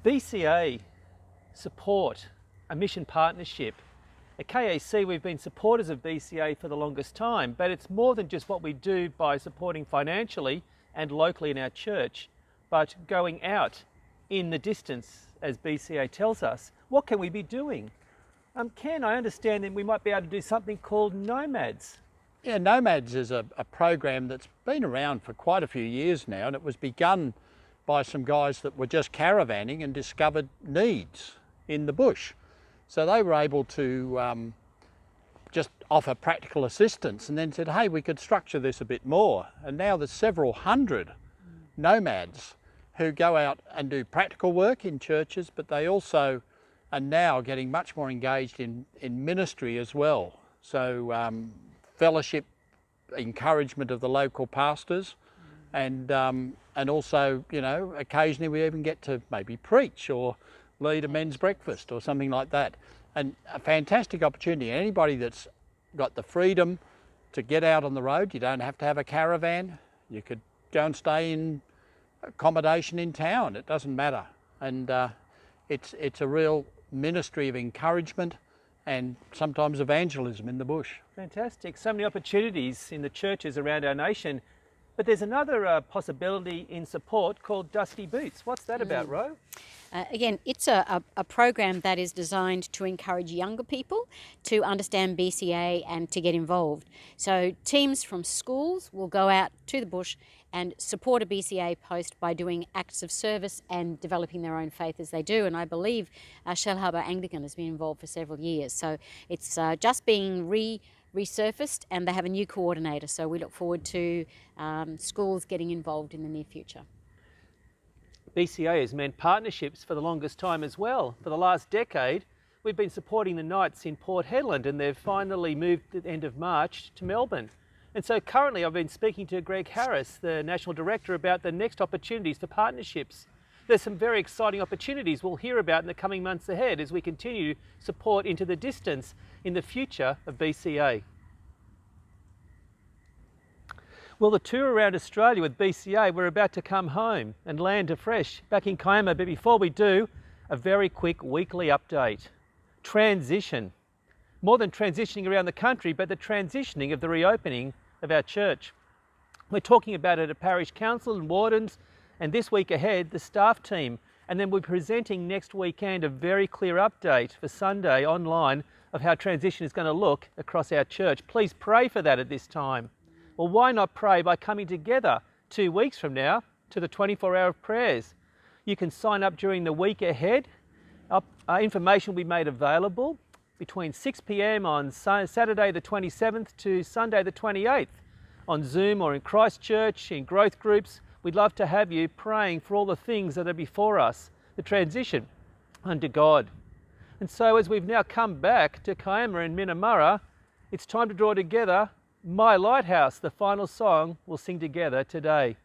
BCA support a mission partnership. At KAC we've been supporters of BCA for the longest time, but it's more than just what we do by supporting financially and locally in our church, but going out in the distance, as BCA tells us. What can we be doing? Ken, I understand that we might be able to do something called Nomads. Yeah, Nomads is a program that's been around for quite a few years now, and it was begun by some guys that were just caravanning and discovered needs in the bush. So they were able to just offer practical assistance, and then said, hey, we could structure this a bit more. And now there's several hundred nomads who go out and do practical work in churches, but they also are now getting much more engaged in ministry as well. So fellowship, encouragement of the local pastors, and also, you know, occasionally we even get to maybe preach or lead a men's breakfast or something like that. And a fantastic opportunity. Anybody that's got the freedom to get out on the road, you don't have to have a caravan. You could go and stay in accommodation in town. It doesn't matter. And it's a real ministry of encouragement and sometimes evangelism in the bush. Fantastic. So many opportunities in the churches around our nation. But there's another possibility in support called Dusty Boots. What's that about, Ro? Again, it's a program that is designed to encourage younger people to understand BCA and to get involved. So teams from schools will go out to the bush and support a BCA post by doing acts of service and developing their own faith as they do. And I believe Shellharbour Anglican has been involved for several years. So it's just being resurfaced, and they have a new coordinator. So we look forward to schools getting involved in the near future. BCA has meant partnerships for the longest time as well. For the last decade, we've been supporting the Knights in Port Hedland, and they've finally moved at the end of March to Melbourne. And so currently I've been speaking to Greg Harris, the National Director, about the next opportunities for partnerships. There's some very exciting opportunities we'll hear about in the coming months ahead as we continue support into the distance in the future of BCA. Well, the tour around Australia with BCA, we're about to come home and land afresh back in Kiama. But before we do, a very quick weekly update. Transition. More than transitioning around the country, but the transitioning of the reopening of our church. We're talking about it at Parish Council and Wardens, and this week ahead, the staff team. And then we're presenting next weekend a very clear update for Sunday online of how transition is going to look across our church. Please pray for that at this time. Well, why not pray by coming together 2 weeks from now to the 24-hour prayers? You can sign up during the week ahead. Information will be made available between 6 p.m. on Saturday the 27th to Sunday the 28th on Zoom or in Christchurch, in growth groups. We'd love to have you praying for all the things that are before us, the transition unto God. And so as we've now come back to Kiama and Minamurra, it's time to draw together My Lighthouse, the final song we'll sing together today.